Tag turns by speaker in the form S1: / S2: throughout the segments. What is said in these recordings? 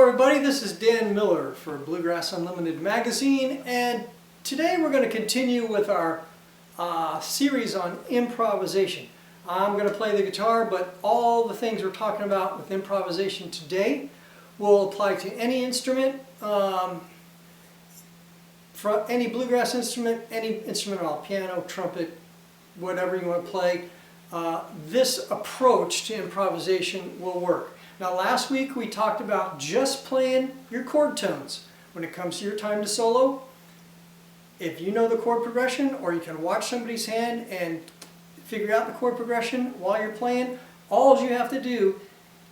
S1: everybody, this is Dan Miller for Bluegrass Unlimited magazine, and today we're going to continue with our series on improvisation. I'm going to play the guitar, but all the things we're talking about with improvisation today will apply to any instrument, from any bluegrass instrument, any instrument at all, piano, trumpet, whatever you want to play. This approach to improvisation will work. Now last week we talked about just playing your chord tones. When it comes to your time to solo, if you know the chord progression, or you can watch somebody's hand and figure out the chord progression while you're playing, all you have to do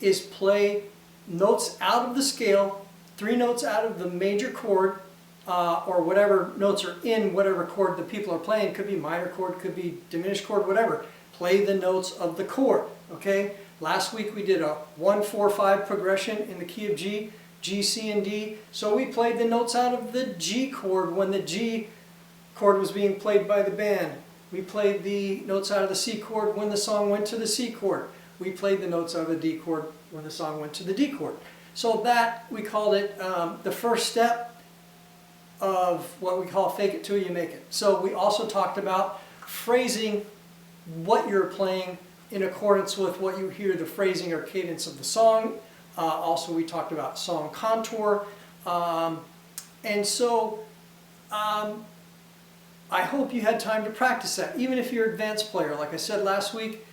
S1: is play notes out of the scale, 3 notes out of the major chord, or whatever notes are in whatever chord the people are playing. Could be minor chord, could be diminished chord, whatever. Play the notes of the chord, okay? Last week we did a 1-4-5 progression in the key of G, G, C, and D. So we played the notes out of the G chord when the G chord was being played by the band. We played the notes out of the C chord when the song went to the C chord. We played the notes out of the D chord when the song went to the D chord. So that, we called it the first step of what we call fake it till you make it. So we also talked about phrasing what you're playing in accordance with what you hear the phrasing or cadence of the song. Also we talked about song contour. And so I hope you had time to practice that. Even if you're an advanced player, like I said last week,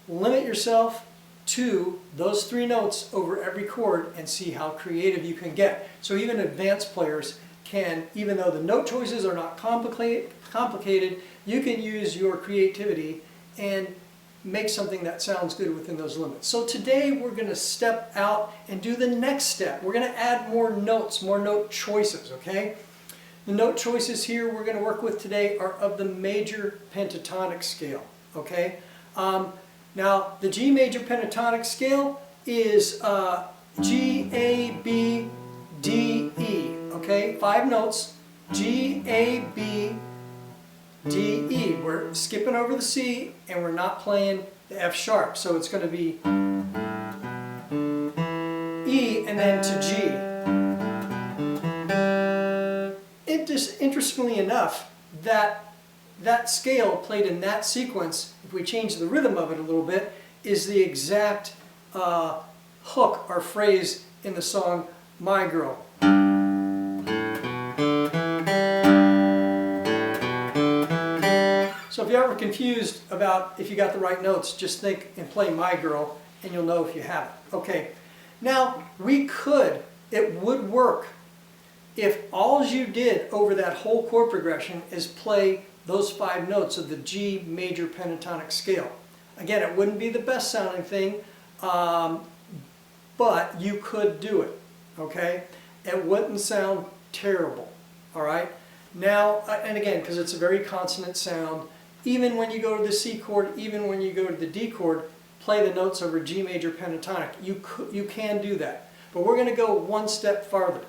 S1: limit yourself to those 3 notes over every chord and see how creative you can get. So even advanced players can, even though the note choices are not complicated, you can use your creativity and make something that sounds good within those limits. So today we're going to step out and do the next step. We're going to add more notes, more note choices, okay? The note choices here we're going to work with today are of the major pentatonic scale, okay? Now the G major pentatonic scale is G, A, B, D, E, okay? 5 notes, G, A, B, D, E. We're skipping over the C and we're not playing the F sharp. So it's going to be E and then to G. Interestingly enough, that scale played in that sequence, if we change the rhythm of it a little bit, is the exact hook or phrase in the song My Girl. So if you're ever confused about if you got the right notes, just think and play My Girl and you'll know if you have it. Okay, now it would work if all you did over that whole chord progression is play those 5 notes of the G major pentatonic scale. Again, it wouldn't be the best sounding thing, but you could do it, okay? It wouldn't sound terrible, all right? Now, and again, because it's a very consonant sound, even when you go to the C chord, even when you go to the D chord, play the notes over G major pentatonic. You can do that. But we're going to go one step farther,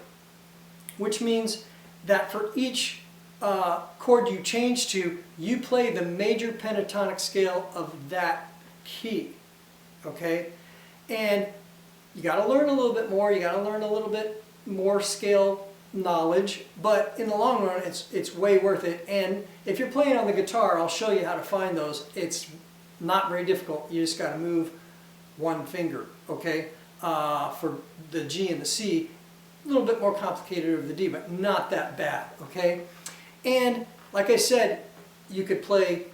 S1: which means that for each chord you change to, you play the major pentatonic scale of that key, okay? And you got to learn a little bit more, you got to learn a little bit more scale knowledge, but in the long run it's way worth it. And if you're playing on the guitar, I'll show you how to find those. It's not very difficult. You just got to move one finger, okay? For the G and the C, a little bit more complicated over the D, but not that bad, okay? And like I said, you could play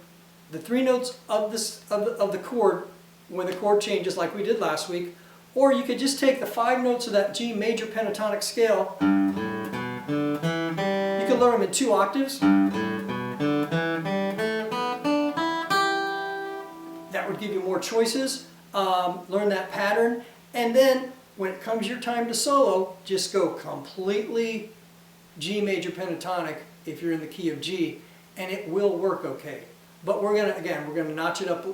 S1: the 3 notes of the chord when the chord changes like we did last week, or you could just take the 5 notes of that G major pentatonic scale. You can learn them in 2 octaves. That would give you more choices. Learn that pattern. And then when it comes your time to solo, just go completely G major pentatonic if you're in the key of G, and it will work okay. But we're going to notch it up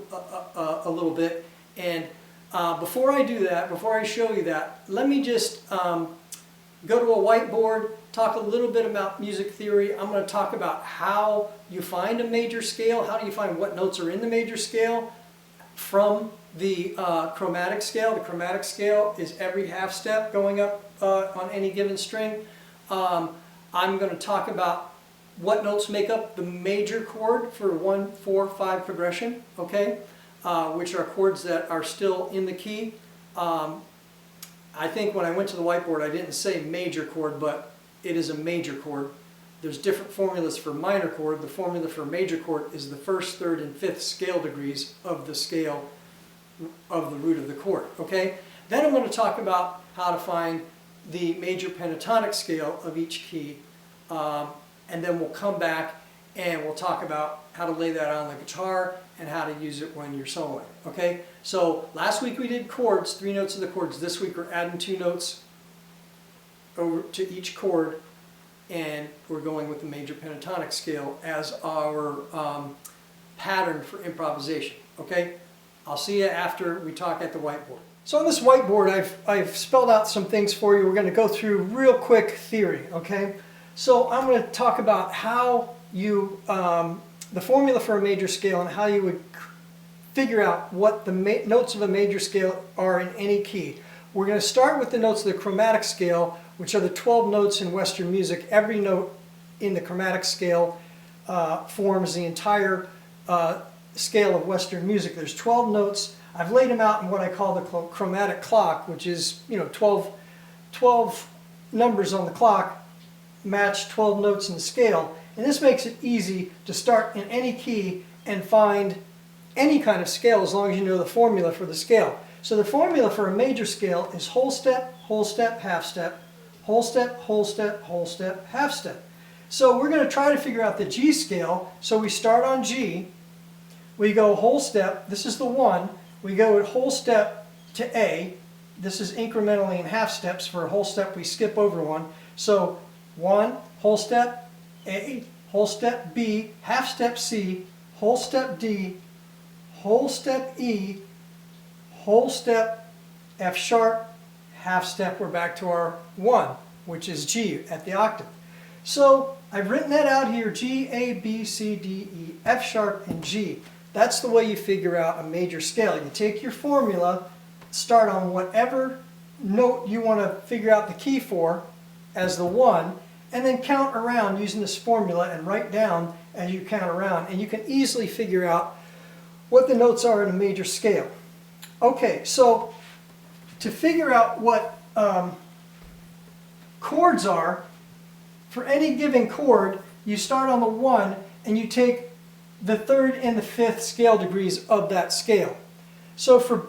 S1: a little bit. And before I do that, before I show you that, let me just go to a whiteboard, talk a little bit about music theory. I'm going to talk about how you find a major scale, how do you find what notes are in the major scale, from the chromatic scale. The chromatic scale is every half step going up on any given string. I'm going to talk about what notes make up the major chord for 1, 4, 5 progression, okay? Which are chords that are still in the key. I think when I went to the whiteboard I didn't say major chord, but it is a major chord. There's different formulas for minor chord. The formula for major chord is the 1st, 3rd, and 5th scale degrees of the scale of the root of the chord, okay? Then I'm going to talk about how to find the major pentatonic scale of each key, and then we'll come back and we'll talk about how to lay that on the guitar and how to use it when you're soloing, okay? So last week we did chords, 3 notes of the chords. This week we're adding 2 notes over to each chord, and we're going with the major pentatonic scale as our pattern for improvisation, okay? I'll see you after we talk at the whiteboard. So on this whiteboard I've spelled out some things for you. We're going to go through real quick theory, okay? So I'm going to talk about how you, the formula for a major scale and how you would figure out what the notes of a major scale are in any key. We're going to start with the notes of the chromatic scale, which are the 12 notes in Western music. Every note in the chromatic scale forms the entire scale of Western music. There's 12 notes. I've laid them out in what I call the chromatic clock, which is, 12 numbers on the clock match 12 notes in the scale. And this makes it easy to start in any key and find any kind of scale as long as you know the formula for the scale. So the formula for a major scale is whole step, half step, whole step, whole step, whole step, half step. So we're going to try to figure out the G scale. So we start on G, we go whole step, this is the 1, we go whole step to A, this is incrementally in half steps. For a whole step we skip over 1. So 1, whole step A, whole step B, half step C, whole step D, whole step E, whole step F sharp, half step, we're back to our 1, which is G at the octave. So I've written that out here, G, A, B, C, D, E, F sharp, and G. That's the way you figure out a major scale. You take your formula, start on whatever note you want to figure out the key for as the 1, and then count around using this formula and write down as you count around, and you can easily figure out what the notes are in a major scale. Okay, so to figure out what chords are, for any given chord, you start on the 1 and you take the 3rd and the 5th scale degrees of that scale. So for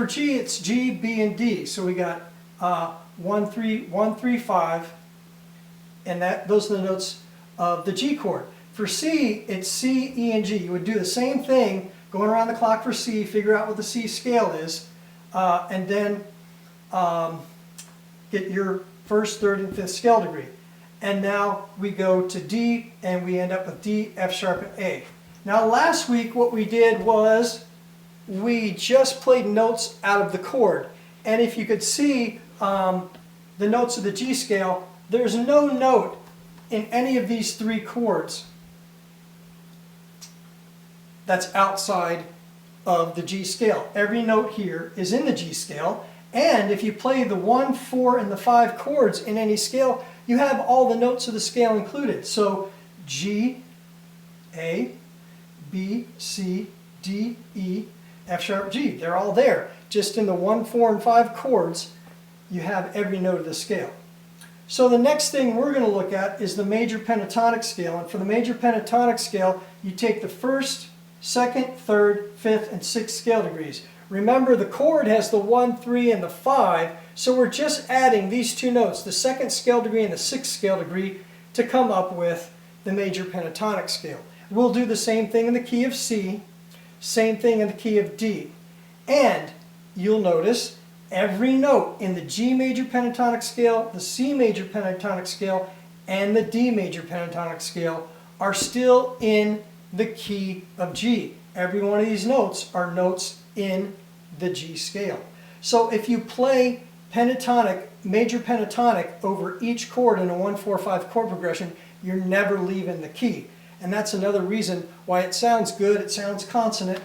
S1: G, it's G, B, and D. So we got 1, 3, 5, and those are the notes of the G chord. For C, it's C, E, and G. You would do the same thing, going around the clock for C, figure out what the C scale is, and then get your 1st, 3rd, and 5th scale degree. And now we go to D, and we end up with D, F sharp, and A. Now last week what we did was we just played notes out of the chord. And if you could see the notes of the G scale, there's no note in any of these 3 chords that's outside of the G scale. Every note here is in the G scale, and if you play the 1, 4, and the 5 chords in any scale, you have all the notes of the scale included. So G, A, B, C, D, E, F sharp, G. They're all there. Just in the 1, 4, and 5 chords, you have every note of the scale. So the next thing we're going to look at is the major pentatonic scale. And for the major pentatonic scale, you take the 1st, 2nd, 3rd, 5th, and 6th scale degrees. Remember, the chord has the 1, 3, and the 5, so we're just adding these 2 notes, the 2nd scale degree and the 6th scale degree, to come up with the major pentatonic scale. We'll do the same thing in the key of C, same thing in the key of D. And you'll notice every note in the G major pentatonic scale, the C major pentatonic scale, and the D major pentatonic scale are still in the key of G. Every one of these notes are notes in the G scale. So if you play pentatonic, major pentatonic over each chord in a 1, 4, 5 chord progression, you're never leaving the key. And that's another reason why it sounds good, it sounds consonant,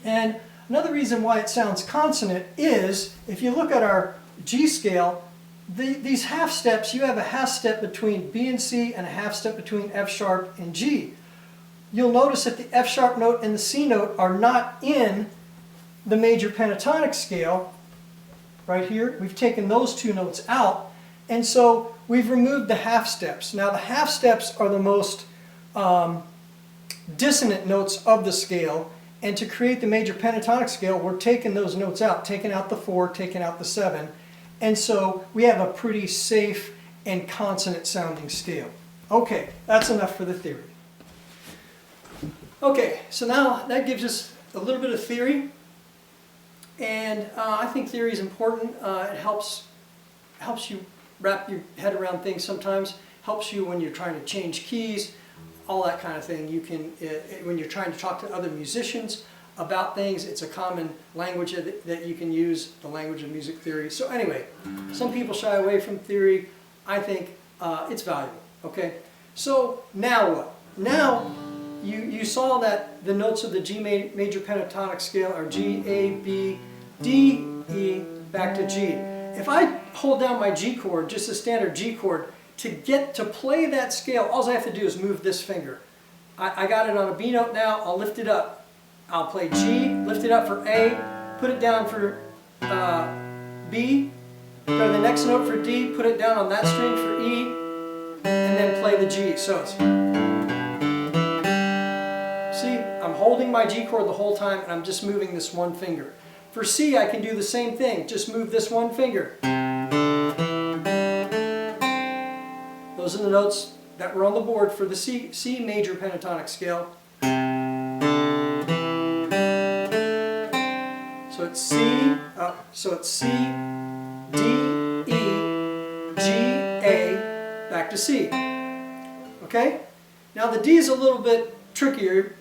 S1: And another reason why it sounds consonant is, if you look at our G scale, these half steps, you have a half step between B and C and a half step between F sharp and G. You'll notice that the F sharp note and the C note are not in the major pentatonic scale. Right here, we've taken those two notes out, and so we've removed the half steps. Now the half steps are the most dissonant notes of the scale, and to create the major pentatonic scale, we're taking those notes out, taking out the 4, taking out the 7, and so we have a pretty safe and consonant sounding scale. Okay, that's enough for the theory. Okay, so now that gives us a little bit of theory, and I think theory is important. It helps you wrap your head around things sometimes, helps you when you're trying to change keys, all that kind of thing. You can, when you're trying to talk to other musicians about things, it's a common language that you can use, the language of music theory. So anyway, some people shy away from theory. I think it's valuable, okay? So now what? Now you saw that the notes of the G major pentatonic scale are G, A, B, D, E, back to G. If I hold down my G chord, just a standard G chord, to play that scale, all I have to do is move this finger. I got it on a B note now, I'll lift it up. I'll play G, lift it up for A, put it down for B, go to the next note for D, put it down on that string for E, and then play the G. So it's, see, I'm holding my G chord the whole time and I'm just moving this one finger. For C, I can do the same thing, just move this one finger. Those are the notes that were on the board for the C major pentatonic scale. So it's C, D, E, G, A, back to C. Okay? Now the D is a little bit trickier.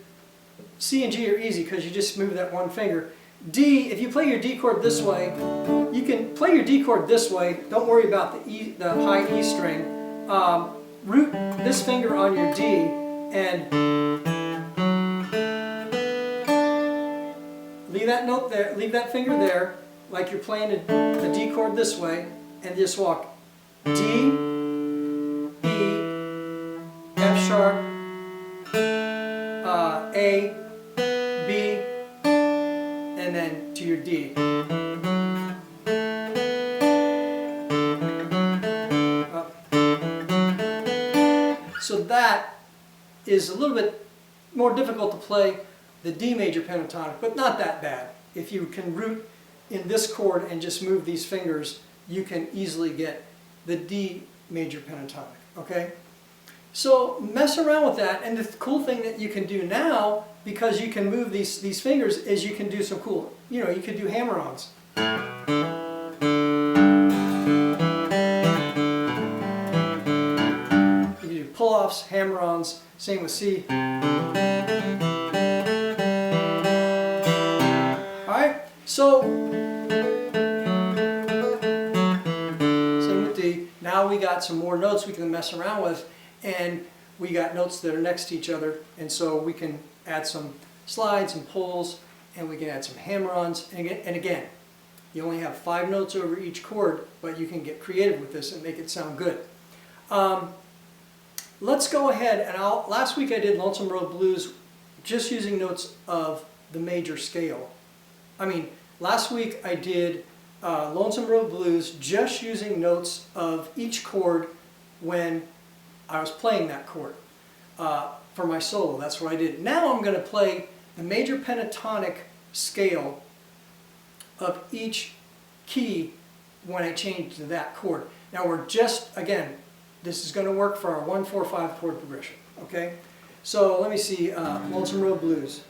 S1: C and G are easy because you just move that one finger. D, if you play your D chord this way, you can play your D chord this way. Don't worry about the high E string. Root this finger on your D and leave that note there, leave that finger there, like you're playing a D chord this way, and just walk D, E, F sharp, A, B, and then to your D. So that is a little bit more difficult to play the D major pentatonic, but not that bad. If you can root in this chord and just move these fingers, you can easily get the D major pentatonic, okay? So mess around with that, and the cool thing that you can do now, because you can move these fingers, is you can do some cool, you could do hammer-ons. You can do pull-offs, hammer-ons, same with C. So, same with D. Now we got some more notes we can mess around with, and we got notes that are next to each other, and so we can add some slides and pulls, and we can add some hammer-ons, and again, you only have 5 notes over each chord, but you can get creative with this and make it sound good. Let's go ahead, and last week I did Lonesome Road Blues just using notes of the major scale. Last week I did Lonesome Road Blues just using notes of each chord when I was playing that chord for my solo. That's what I did. Now I'm going to play the major pentatonic scale of each key when I change to that chord. Now we're just, again, this is going to work for our 1-4-5 chord progression. Okay? So let me see, Lonesome Road Blues.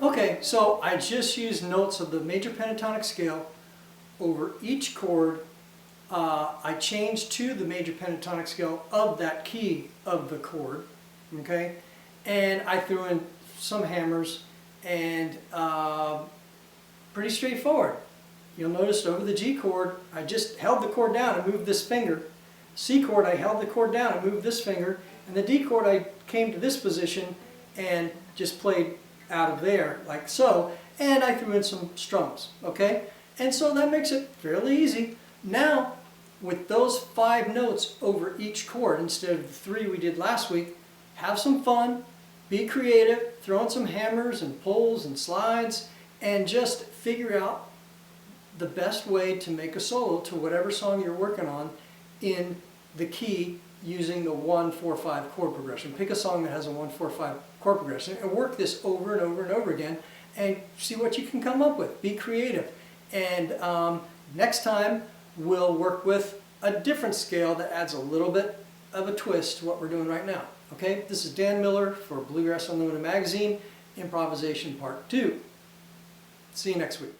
S1: Okay, so I just used notes of the major pentatonic scale over each chord. I changed to the major pentatonic scale of that key of the chord, okay? And I threw in some hammers, and pretty straightforward. You'll notice over the G chord, I just held the chord down and moved this finger. C chord, I held the chord down and moved this finger. And the D chord, I came to this position and just played out of there, like so. And I threw in some strums, okay? And so that makes it fairly easy. Now, with those 5 notes over each chord, instead of the 3 we did last week, have some fun, be creative, throw in some hammers and pulls and slides, and just figure out the best way to make a solo to whatever song you're working on in the key using the 1-4-5 chord progression. Pick a song that has a 1-4-5 chord progression and work this over and over and over again and see what you can come up with. Be creative. And next time we'll work with a different scale that adds a little bit of a twist to what we're doing right now. Okay, this is Dan Miller for Bluegrass Unlimited Magazine, Improvisation Part 2. See you next week.